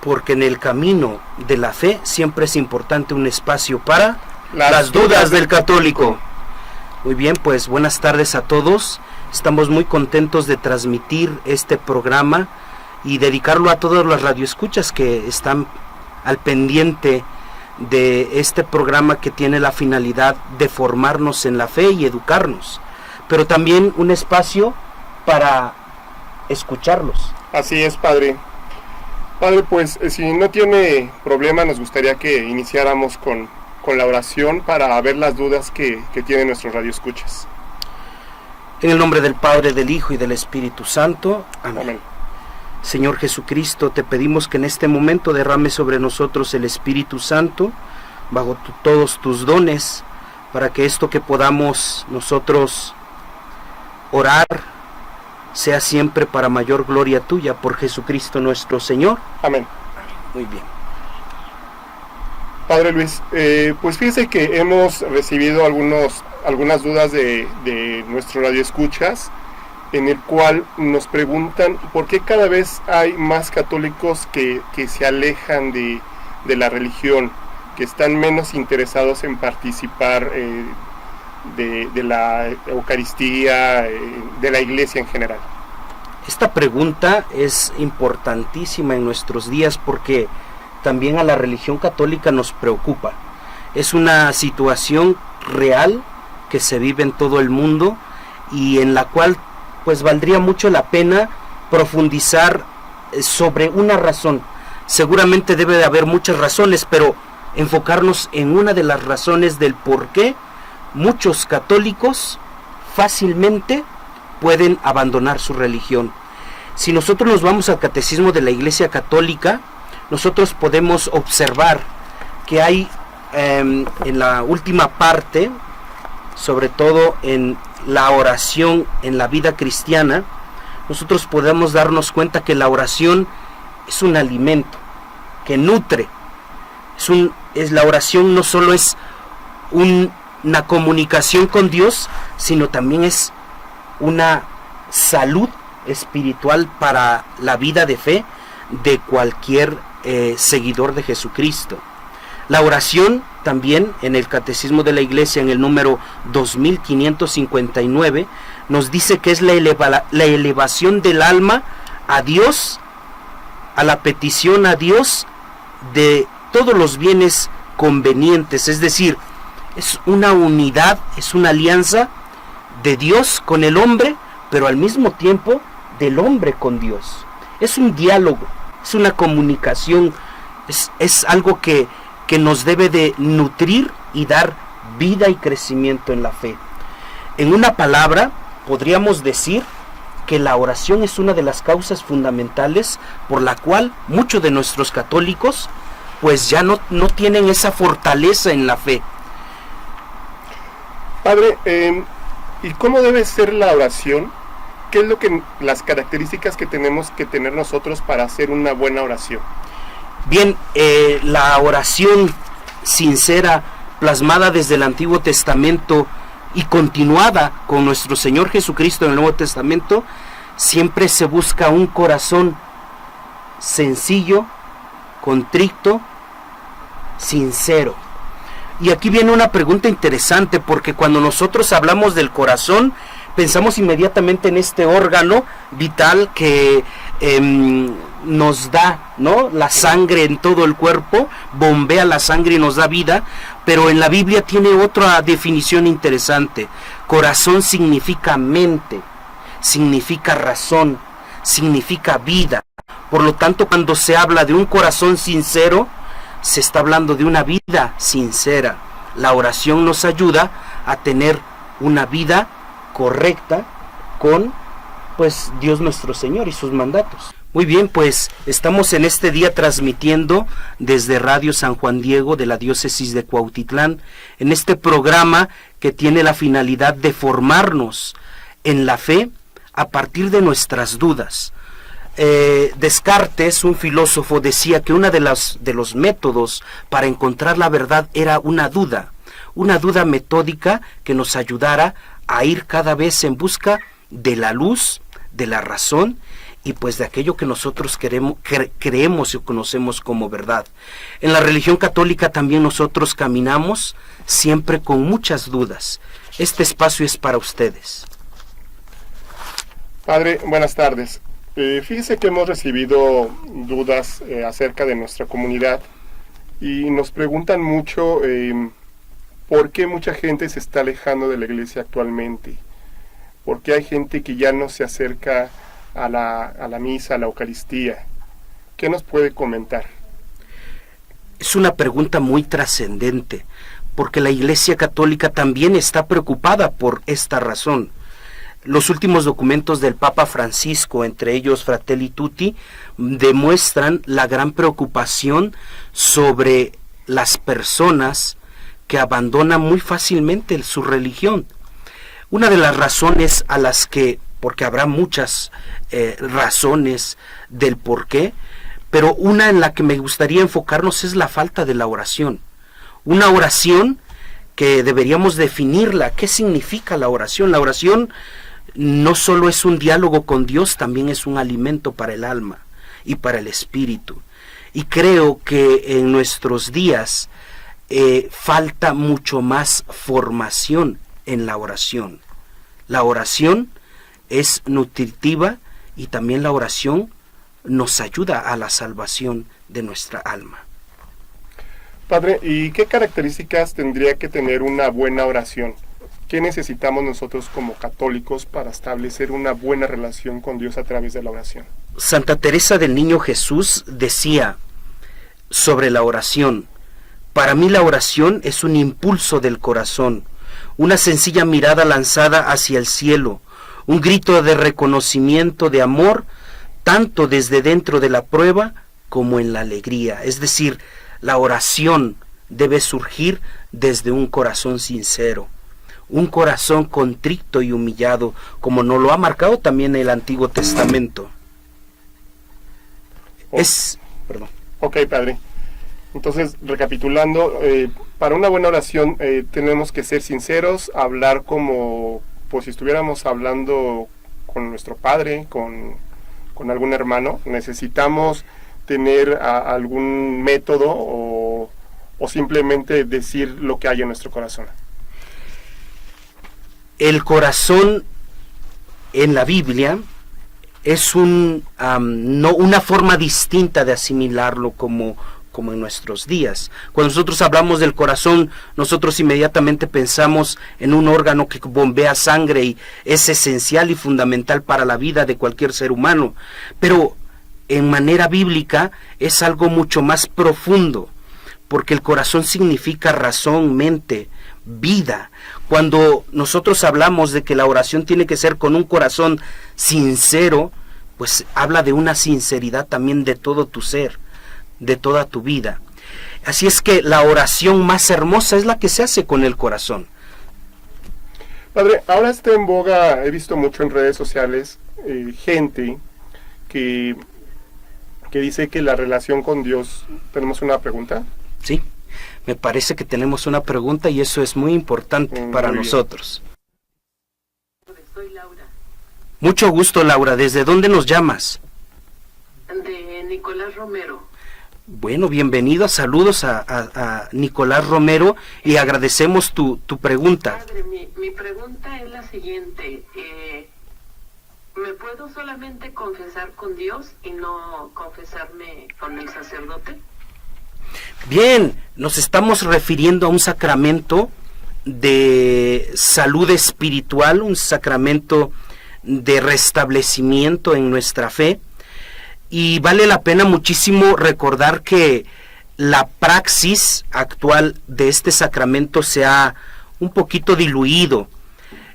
porque en el camino de la fe siempre es importante un espacio para las dudas del católico. Muy bien, pues buenas tardes a todos. Estamos muy contentos de transmitir este programa y dedicarlo a todos los radioescuchas que están al pendiente de este programa que tiene la finalidad de formarnos en la fe y educarnos, pero también un espacio para escucharlos. Así es, Padre. Padre, pues si no tiene problema, nos gustaría que iniciáramos con la oración para ver las dudas que tienen nuestros radioescuchas. En el nombre del Padre, del Hijo y del Espíritu Santo. Amén. Amén. Señor Jesucristo, te pedimos que en este momento derrame sobre nosotros el Espíritu Santo, bajo todos tus dones, para que esto que podamos nosotros orar sea siempre para mayor gloria tuya, por Jesucristo nuestro Señor. Amén. Muy bien. Padre Luis, pues fíjese que hemos recibido algunas dudas de nuestros radioescuchas, en el cual nos preguntan por qué cada vez hay más católicos que se alejan de la religión, que están menos interesados en participar de la Eucaristía, de la Iglesia en general. Esta pregunta es importantísima en nuestros días porque también a la religión católica nos preocupa. Es una situación real que se vive en todo el mundo y en la cual pues valdría mucho la pena profundizar sobre una razón. Seguramente debe de haber muchas razones, pero enfocarnos en una de las razones del por qué muchos católicos fácilmente pueden abandonar su religión. Si nosotros nos vamos al Catecismo de la Iglesia Católica, nosotros podemos observar que hay en la última parte, sobre todo en la oración en la vida cristiana, nosotros podemos darnos cuenta que la oración es un alimento que nutre. La oración no solo es una comunicación con Dios, sino también es una salud espiritual para la vida de fe de cualquier seguidor de Jesucristo. La oración también en el Catecismo de la Iglesia, en el número 2559, nos dice que es la elevación del alma a Dios, a la petición a Dios de todos los bienes convenientes, es decir, es una unidad, es una alianza de Dios con el hombre, pero al mismo tiempo del hombre con Dios. Es un diálogo, es una comunicación, es algo que nos debe de nutrir y dar vida y crecimiento en la fe. En una palabra, podríamos decir que la oración es una de las causas fundamentales por la cual muchos de nuestros católicos pues ya no tienen esa fortaleza en la fe. Padre, ¿y cómo debe ser la oración? ¿Qué es las características que tenemos que tener nosotros para hacer una buena oración? Bien, la oración sincera, plasmada desde el Antiguo Testamento y continuada con nuestro Señor Jesucristo en el Nuevo Testamento, siempre se busca un corazón sencillo, contrito, sincero. Y aquí viene una pregunta interesante, porque cuando nosotros hablamos del corazón, pensamos inmediatamente en este órgano vital que nos da, ¿no?, la sangre en todo el cuerpo, bombea la sangre y nos da vida, pero en la Biblia tiene otra definición interesante. Corazón significa mente, significa razón, significa vida. Por lo tanto, cuando se habla de un corazón sincero, se está hablando de una vida sincera. La oración nos ayuda a tener una vida correcta con pues Dios nuestro Señor y sus mandatos. Muy bien, pues estamos en este día transmitiendo desde Radio San Juan Diego de la diócesis de Cuautitlán, en este programa que tiene la finalidad de formarnos en la fe a partir de nuestras dudas. Descartes, un filósofo, decía que uno de los métodos para encontrar la verdad era una duda metódica que nos ayudara a ir cada vez en busca de la luz, de la razón y pues de aquello que nosotros creemos y conocemos como verdad. En la religión católica también nosotros caminamos siempre con muchas dudas. Este espacio es para ustedes. Padre, buenas tardes. Fíjese que hemos recibido dudas acerca de nuestra comunidad y nos preguntan mucho por qué mucha gente se está alejando de la iglesia actualmente. ¿Por qué hay gente que ya no se acerca a la misa, a la Eucaristía? ¿Qué nos puede comentar? Es una pregunta muy trascendente, porque la Iglesia Católica también está preocupada por esta razón. Los últimos documentos del Papa Francisco, entre ellos Fratelli Tutti, demuestran la gran preocupación sobre las personas que abandonan muy fácilmente su religión. Una de las razones a las que, porque habrá muchas razones del por qué, pero una en la que me gustaría enfocarnos es la falta de la oración. Una oración que deberíamos definirla. ¿Qué significa la oración? La oración no solo es un diálogo con Dios, también es un alimento para el alma y para el espíritu. Y creo que en nuestros días falta mucho más formación en la oración. La oración es nutritiva y también la oración nos ayuda a la salvación de nuestra alma. Padre, ¿y qué características tendría que tener una buena oración? ¿Qué necesitamos nosotros como católicos para establecer una buena relación con Dios a través de la oración? Santa Teresa del Niño Jesús decía sobre la oración: para mí la oración es un impulso del corazón, una sencilla mirada lanzada hacia el cielo, un grito de reconocimiento, de amor, tanto desde dentro de la prueba como en la alegría. Es decir, la oración debe surgir desde un corazón sincero, un corazón contrito y humillado, como nos lo ha marcado también el Antiguo Testamento. Ok, Padre. Entonces, recapitulando, para una buena oración tenemos que ser sinceros, hablar como pues si estuviéramos hablando con nuestro padre, con algún hermano. Necesitamos tener algún método o simplemente decir lo que hay en nuestro corazón. El corazón en la Biblia es no una forma distinta de asimilarlo como en nuestros días. Cuando nosotros hablamos del corazón, nosotros inmediatamente pensamos en un órgano que bombea sangre y es esencial y fundamental para la vida de cualquier ser humano. Pero en manera bíblica es algo mucho más profundo, porque el corazón significa razón, mente, vida. Cuando nosotros hablamos de que la oración tiene que ser con un corazón sincero, pues habla de una sinceridad también de todo tu ser, de toda tu vida. Así es que la oración más hermosa es la que se hace con el corazón. Padre, ahora está en boga, he visto mucho en redes sociales, gente que dice que la relación con Dios... ¿Tenemos una pregunta? Sí, me parece que tenemos una pregunta y eso es muy importante para nosotros. Soy Laura. Mucho gusto, Laura. ¿Desde dónde nos llamas? De Nicolás Romero. Bueno, bienvenido. Saludos a Nicolás Romero y agradecemos tu pregunta. Padre, mi pregunta es la siguiente. ¿Me puedo solamente confesar con Dios y no confesarme con el sacerdote? Bien, nos estamos refiriendo a un sacramento de salud espiritual, un sacramento de restablecimiento en nuestra fe. Y vale la pena muchísimo recordar que la praxis actual de este sacramento se ha un poquito diluido.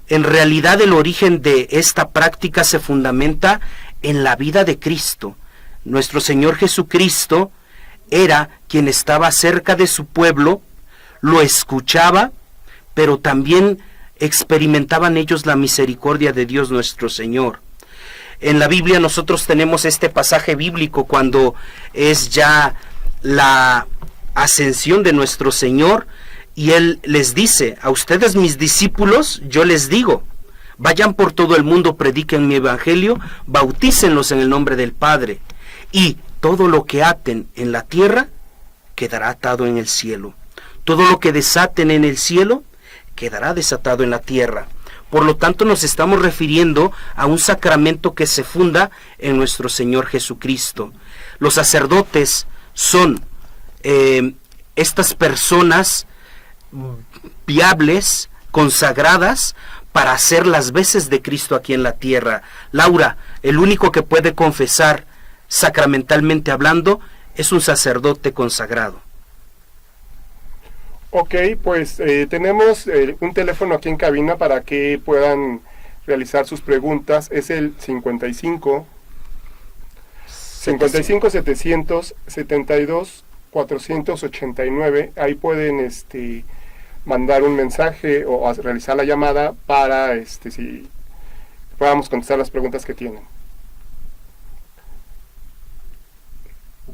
En realidad el origen de esta práctica se fundamenta en la vida de Cristo. Nuestro Señor Jesucristo era quien estaba cerca de su pueblo, lo escuchaba, pero también experimentaban ellos la misericordia de Dios nuestro Señor. En la Biblia nosotros tenemos este pasaje bíblico cuando es ya la ascensión de nuestro Señor y Él les dice: a ustedes mis discípulos yo les digo, Vayan por todo el mundo, prediquen mi evangelio, bautícenlos en el nombre del Padre, y todo lo que aten en la tierra quedará atado en el cielo. Todo lo que desaten en el cielo quedará desatado en la tierra. Por lo tanto, nos estamos refiriendo a un sacramento que se funda en nuestro Señor Jesucristo. Los sacerdotes son estas personas viables, consagradas, para hacer las veces de Cristo aquí en la tierra. Laura, el único que puede confesar sacramentalmente hablando es un sacerdote consagrado. Ok, pues tenemos un teléfono aquí en cabina para que puedan realizar sus preguntas. Es el 55 772 489. Ahí pueden mandar un mensaje o realizar la llamada para si podamos contestar las preguntas que tienen.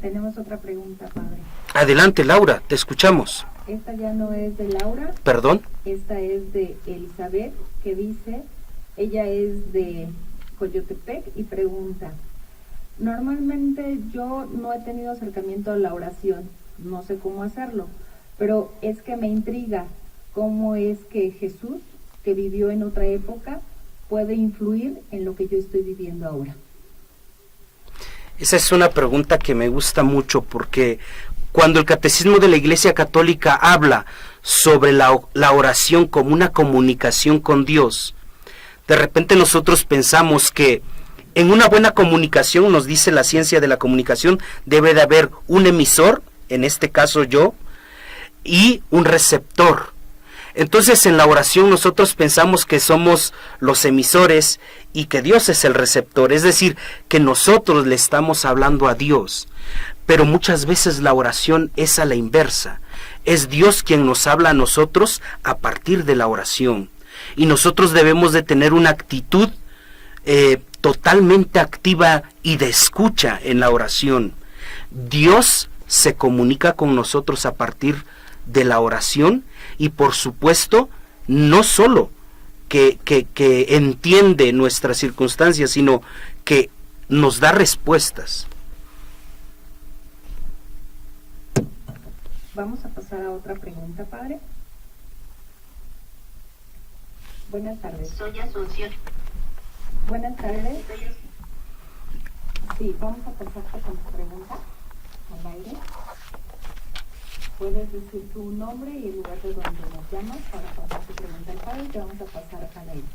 Tenemos otra pregunta, padre. Adelante, Laura, te escuchamos. Esta ya no es de Laura. ¿Perdón? Esta es de Elizabeth, que dice, ella es de Coyotepec y pregunta: normalmente yo no he tenido acercamiento a la oración, no sé cómo hacerlo, pero es que me intriga cómo es que Jesús, que vivió en otra época, puede influir en lo que yo estoy viviendo ahora. Esa es una pregunta que me gusta mucho, porque cuando el Catecismo de la Iglesia Católica habla sobre la oración como una comunicación con Dios, de repente nosotros pensamos que en una buena comunicación, nos dice la ciencia de la comunicación, debe de haber un emisor, en este caso yo, y un receptor. Entonces en la oración nosotros pensamos que somos los emisores y que Dios es el receptor, es decir, que nosotros le estamos hablando a Dios. Pero muchas veces la oración es a la inversa. Es Dios quien nos habla a nosotros a partir de la oración. Y nosotros debemos de tener una actitud totalmente activa y de escucha en la oración. Dios se comunica con nosotros a partir de la oración y por supuesto no solo que entiende nuestras circunstancias, sino que nos da respuestas. Vamos a pasar a otra pregunta, padre. Buenas tardes. Soy Asunción. Buenas tardes. Sí, vamos a pasarte con tu pregunta al aire. Puedes decir tu nombre y el lugar de donde nos llamas para pasar tu pregunta al padre y te vamos a pasar al aire.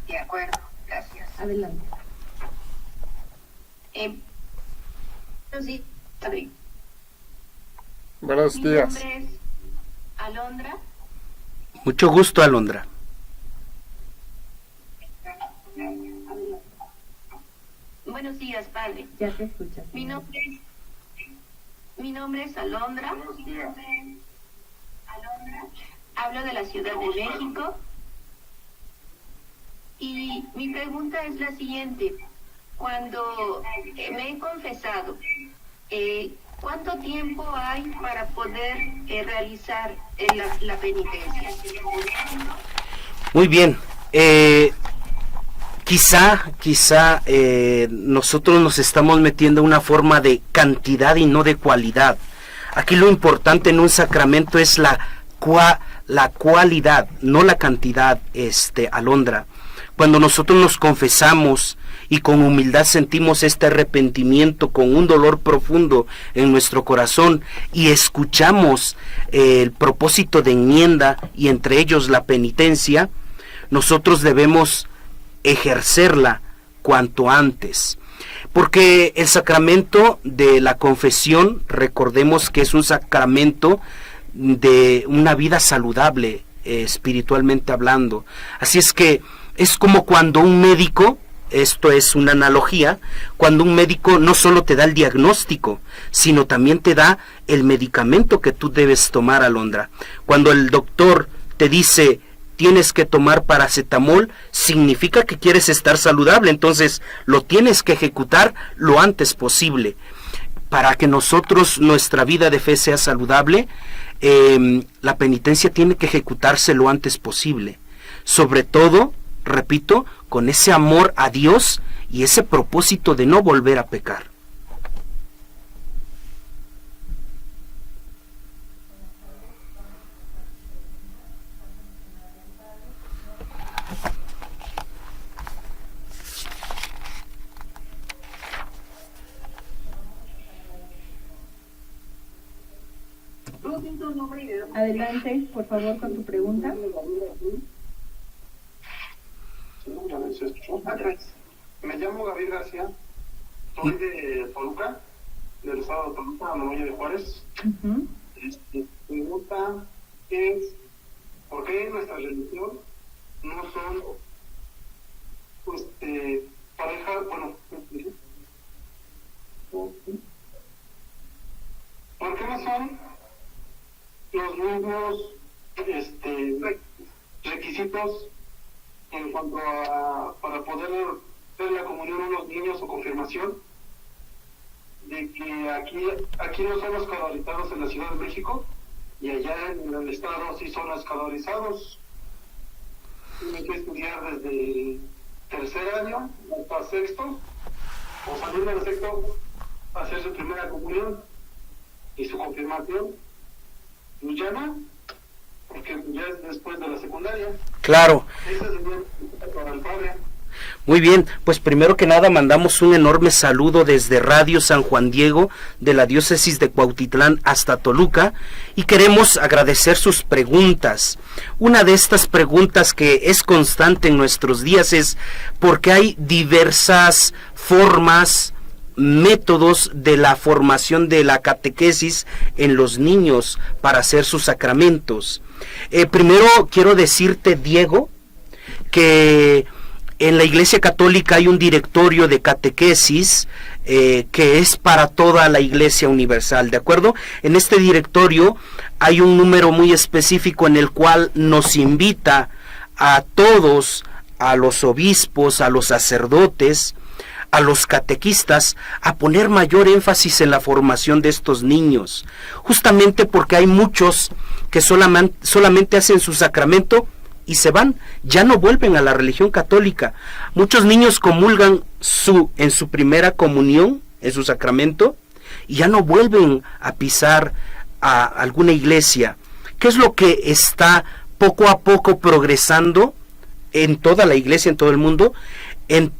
De acuerdo, gracias. Adelante. Sí, padre. Buenos Mi días. nombre es Alondra. Mucho gusto, Alondra. Buenos días, padre. Ya te escuchas. Mi nombre es Alondra. Hablo de la Ciudad de México. Y mi pregunta es la siguiente. Cuando me he confesado, ¿cuánto tiempo hay para poder realizar la penitencia? Muy bien. Quizá nosotros nos estamos metiendo en una forma de cantidad y no de cualidad. Aquí lo importante en un sacramento es la cualidad, no la cantidad, Alondra. Cuando nosotros nos confesamos y con humildad sentimos este arrepentimiento con un dolor profundo en nuestro corazón y escuchamos el propósito de enmienda y entre ellos la penitencia, nosotros debemos ejercerla cuanto antes. Porque el sacramento de la confesión, recordemos que es un sacramento de una vida saludable, espiritualmente hablando. Así es que es como cuando un médico, esto es una analogía, cuando un médico no solo te da el diagnóstico, sino también te da el medicamento que tú debes tomar, Alondra. Cuando el doctor te dice tienes que tomar paracetamol, significa que quieres estar saludable, entonces lo tienes que ejecutar lo antes posible. Para que nuestra vida de fe sea saludable, la penitencia tiene que ejecutarse lo antes posible. sobre todo, repito, con ese amor a Dios y ese propósito de no volver a pecar. Adelante, por favor, con tu pregunta. Me llamo Gabriel García, soy de Toluca, del estado de Toluca, Muelle de Juárez. Mi pregunta es, ¿por qué en nuestra religión no son parejas, ¿por qué no son los mismos requisitos en cuanto a para poder hacer la comunión a unos niños o confirmación, de que aquí no son escolarizados en la Ciudad de México y allá en el estado sí son escolarizados? Tienen que estudiar desde el tercer año hasta sexto, o saliendo del sexto hacer su primera comunión y su confirmación, y ya no, porque ya es después de la secundaria. Claro. Ese es el para el padre. Muy bien, pues primero que nada mandamos un enorme saludo desde Radio San Juan Diego de la diócesis de Cuautitlán hasta Toluca y queremos agradecer sus preguntas. Una de estas preguntas que es constante en nuestros días es ¿por qué hay diversas formas, métodos de la formación de la catequesis en los niños para hacer sus sacramentos? Primero quiero decirte, Diego, que en la Iglesia Católica hay un directorio de catequesis que es para toda la Iglesia Universal, ¿de acuerdo? En este directorio hay un número muy específico en el cual nos invita a todos, a los obispos, a los sacerdotes, a los catequistas, a poner mayor énfasis en la formación de estos niños, justamente porque hay muchos que solamente hacen su sacramento y se van, ya no vuelven a la religión católica. Muchos niños comulgan en su primera comunión, en su sacramento, y ya no vuelven a pisar a alguna iglesia. ¿Qué es lo que está poco a poco progresando en toda la iglesia, en todo el mundo? En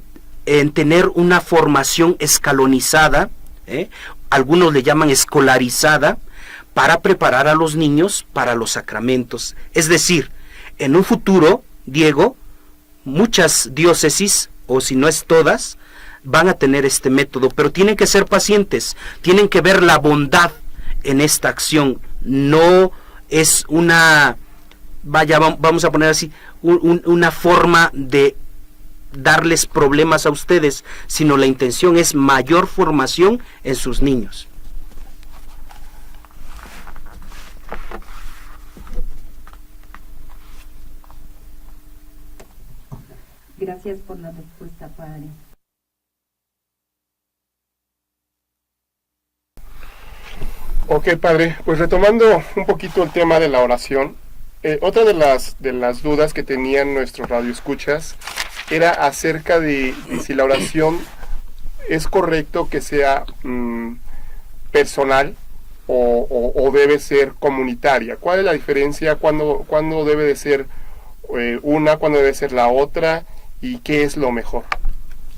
tener una formación escalonizada, algunos le llaman escolarizada, para preparar a los niños para los sacramentos. Es decir, en un futuro, Diego, muchas diócesis, o si no es todas, van a tener este método, pero tienen que ser pacientes, tienen que ver la bondad en esta acción. No es una, vamos a poner así, una forma de darles problemas a ustedes, sino la intención es mayor formación en sus niños. Gracias por la respuesta, padre. Ok, padre, pues retomando un poquito el tema de la oración, otra de las dudas que tenían nuestros radioescuchas era acerca de si la oración es correcto que sea personal o debe ser comunitaria. ¿Cuál es la diferencia? ¿Cuándo debe de ser una? ¿Cuándo debe ser la otra? ¿Y qué es lo mejor?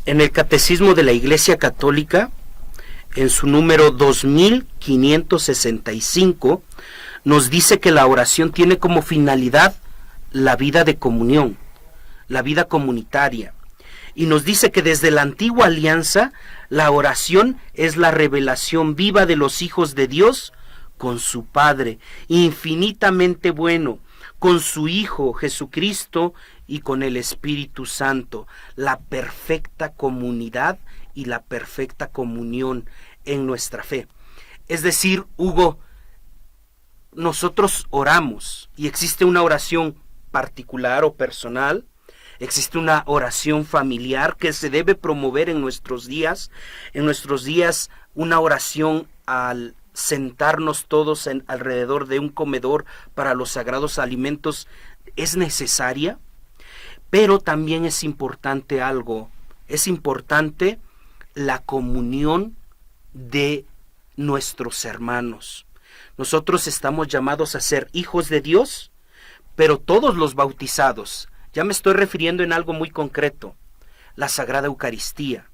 En el Catecismo de la Iglesia Católica, en su número 2565, nos dice que la oración tiene como finalidad la vida de comunión, la vida comunitaria. Y nos dice que desde la antigua alianza, la oración es la revelación viva de los hijos de Dios con su Padre, infinitamente bueno, con su Hijo Jesucristo y con el Espíritu Santo, la perfecta comunidad y la perfecta comunión en nuestra fe. Es decir, Hugo, nosotros oramos y existe una oración particular o personal, existe una oración familiar que se debe promover en nuestros días. En nuestros días, una oración al sentarnos todos alrededor de un comedor para los sagrados alimentos es necesaria. Pero también es importante algo, es importante la comunión de nuestros hermanos. Nosotros estamos llamados a ser hijos de Dios, pero todos los bautizados, ya me estoy refiriendo en algo muy concreto, la Sagrada Eucaristía.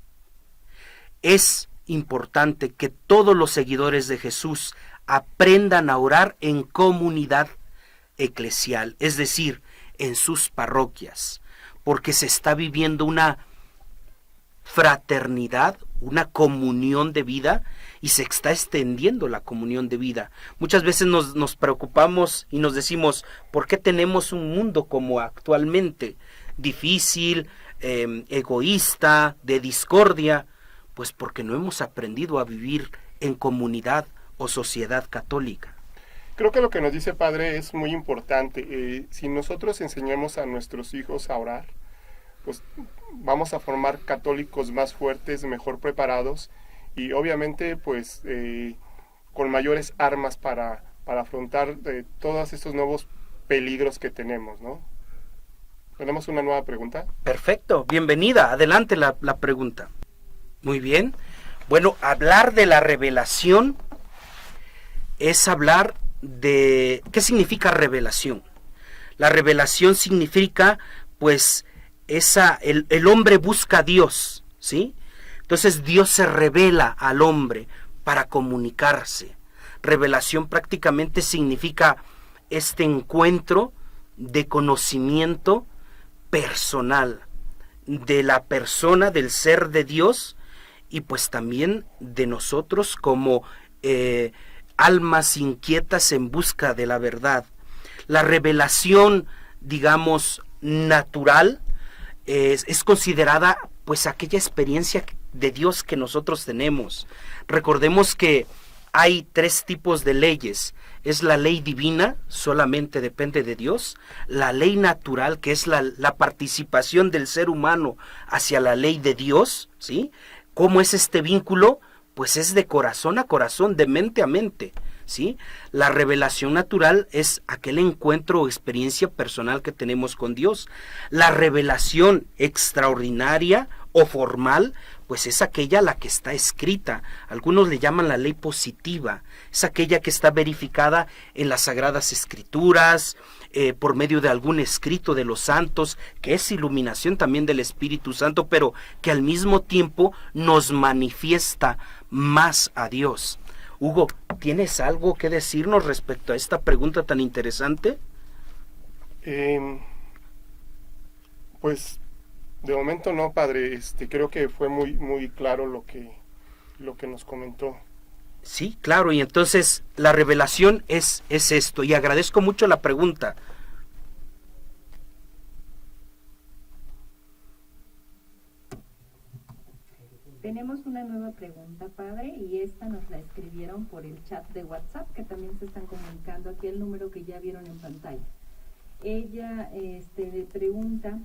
Es importante que todos los seguidores de Jesús aprendan a orar en comunidad eclesial, es decir, en sus parroquias, porque se está viviendo una fraternidad, una comunión de vida, y se está extendiendo la comunión de vida. Muchas veces nos preocupamos y nos decimos, ¿por qué tenemos un mundo como actualmente? Difícil, egoísta, de discordia. Pues porque no hemos aprendido a vivir en comunidad o sociedad católica. Creo que lo que nos dice Padre es muy importante. Si nosotros enseñamos a nuestros hijos a orar, pues vamos a formar católicos más fuertes, mejor preparados y obviamente pues con mayores armas para afrontar todos estos nuevos peligros que tenemos, ¿no? ¿Tenemos una nueva pregunta? Perfecto, bienvenida, adelante la pregunta. Muy bien, bueno, hablar de la revelación es hablar de... ¿Qué significa revelación? La revelación significa pues el hombre busca a Dios, ¿sí? Entonces Dios se revela al hombre para comunicarse. Revelación prácticamente significa este encuentro de conocimiento personal de la persona, del ser de Dios, y pues también de nosotros como almas inquietas en busca de la verdad. La revelación, digamos, natural, es considerada pues aquella experiencia de Dios que nosotros tenemos. Recordemos que hay 3 tipos de leyes. Es la ley divina, solamente depende de Dios. La ley natural, que es la participación del ser humano hacia la ley de Dios, ¿sí? ¿Cómo es este vínculo? Pues es de corazón a corazón, de mente a mente, ¿sí? La revelación natural es aquel encuentro o experiencia personal que tenemos con Dios. La revelación extraordinaria o formal, pues es aquella la que está escrita. Algunos le llaman la ley positiva. Es aquella que está verificada en las Sagradas Escrituras, por medio de algún escrito de los santos, que es iluminación también del Espíritu Santo, pero que al mismo tiempo nos manifiesta más a Dios. Hugo, ¿tienes algo que decirnos respecto a esta pregunta tan interesante? Pues de momento no, Padre. Creo que fue muy claro lo que nos comentó. Sí, claro, y entonces la revelación es esto, y agradezco mucho la pregunta. Tenemos una nueva pregunta, Padre, y esta nos la escribieron por el chat de WhatsApp, que también se están comunicando aquí el número que ya vieron en pantalla. Ella le pregunta: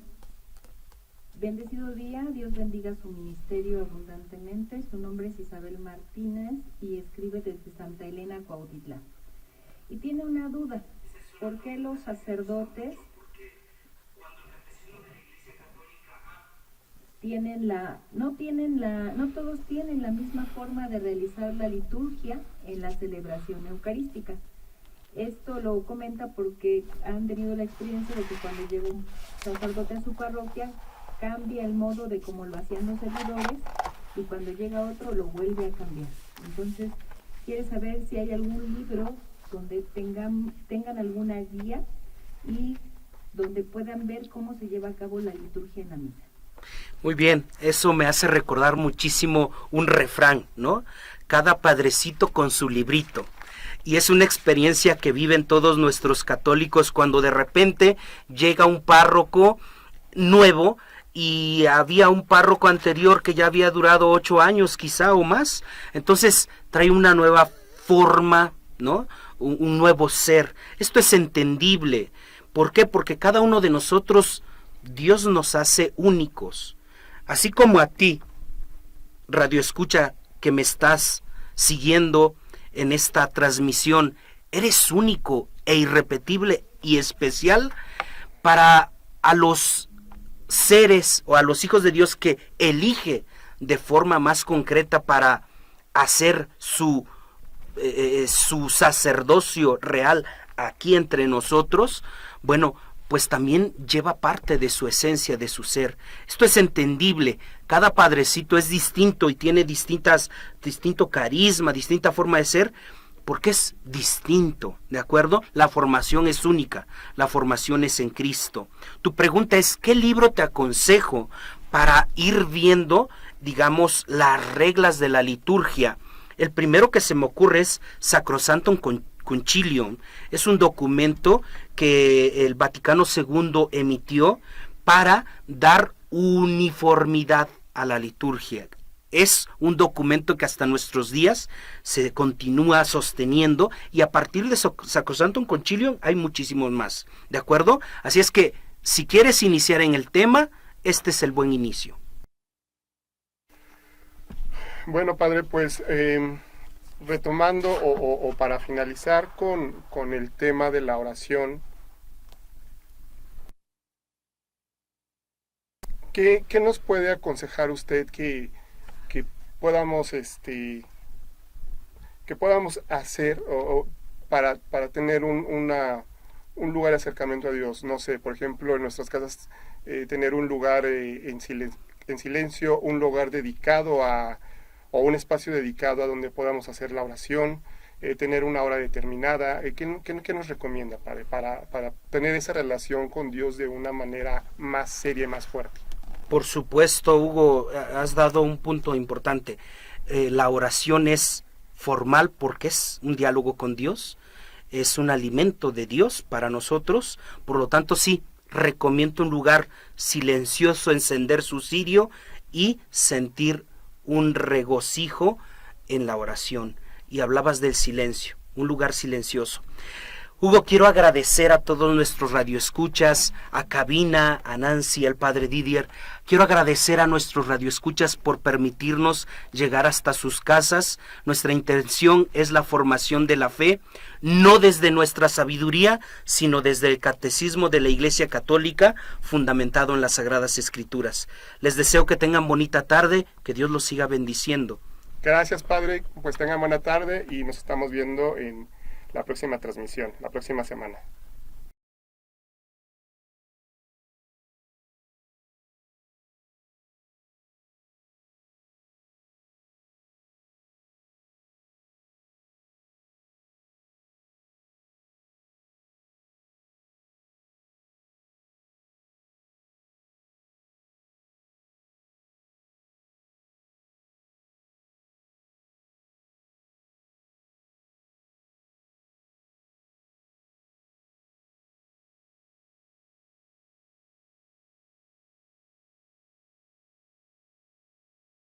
bendecido día, Dios bendiga su ministerio abundantemente. Su nombre es Isabel Martínez y escribe desde Santa Elena, Cuautitlán. Y tiene una duda: ¿por qué los sacerdotes no todos tienen la misma forma de realizar la liturgia en la celebración eucarística? Esto lo comenta porque han tenido la experiencia de que cuando llega un sacerdote a su parroquia, cambia el modo de cómo lo hacían los servidores, y cuando llega otro lo vuelve a cambiar. Entonces, quiere saber si hay algún libro donde tengan alguna guía y donde puedan ver cómo se lleva a cabo la liturgia en la misa. Muy bien, eso me hace recordar muchísimo un refrán, ¿no? Cada padrecito con su librito. Y es una experiencia que viven todos nuestros católicos cuando de repente llega un párroco nuevo y había un párroco anterior que ya había durado 8 años quizá o más. Entonces trae una nueva forma, ¿no? Un nuevo ser. Esto es entendible. ¿Por qué? Porque cada uno de nosotros, Dios nos hace únicos. Así como a ti, Radio Escucha, que me estás siguiendo en esta transmisión, eres único e irrepetible y especial. Para a los seres o a los hijos de Dios que elige de forma más concreta para hacer su sacerdocio real aquí entre nosotros, bueno, pues también lleva parte de su esencia, de su ser. Esto es entendible. Cada padrecito es distinto y tiene distinto carisma, distinta forma de ser, porque es distinto, ¿de acuerdo? La formación es única, la formación es en Cristo. Tu pregunta es, ¿qué libro te aconsejo para ir viendo, digamos, las reglas de la liturgia? El primero que se me ocurre es Sacrosanctum Concilium. Es un documento que el Vaticano II emitió para dar uniformidad a la liturgia. Es un documento que hasta nuestros días se continúa sosteniendo, y a partir de Sacrosanctum Concilium hay muchísimos más, ¿de acuerdo? Así es que si quieres iniciar en el tema, este es el buen inicio. Bueno, padre, pues retomando o para finalizar con el tema de la oración, ¿qué nos puede aconsejar usted que podamos hacer para tener un lugar de acercamiento a Dios? No sé, por ejemplo, en nuestras casas tener un lugar en silencio, un lugar dedicado o un espacio dedicado a donde podamos hacer la oración, tener una hora determinada. ¿Qué nos recomienda, padre, para tener esa relación con Dios de una manera más seria y más fuerte? Por supuesto, Hugo, has dado un punto importante. La oración es formal porque es un diálogo con Dios, es un alimento de Dios para nosotros. Por lo tanto, sí, recomiendo un lugar silencioso, encender su cirio y sentir un regocijo en la oración. Y hablabas del silencio, un lugar silencioso. Hugo, quiero agradecer a todos nuestros radioescuchas, a Cabina, a Nancy, al padre Didier. Quiero agradecer a nuestros radioescuchas por permitirnos llegar hasta sus casas. Nuestra intención es la formación de la fe, no desde nuestra sabiduría, sino desde el catecismo de la Iglesia Católica, fundamentado en las Sagradas Escrituras. Les deseo que tengan bonita tarde, que Dios los siga bendiciendo. Gracias, padre, pues tengan buena tarde y nos estamos viendo en la próxima transmisión, la próxima semana.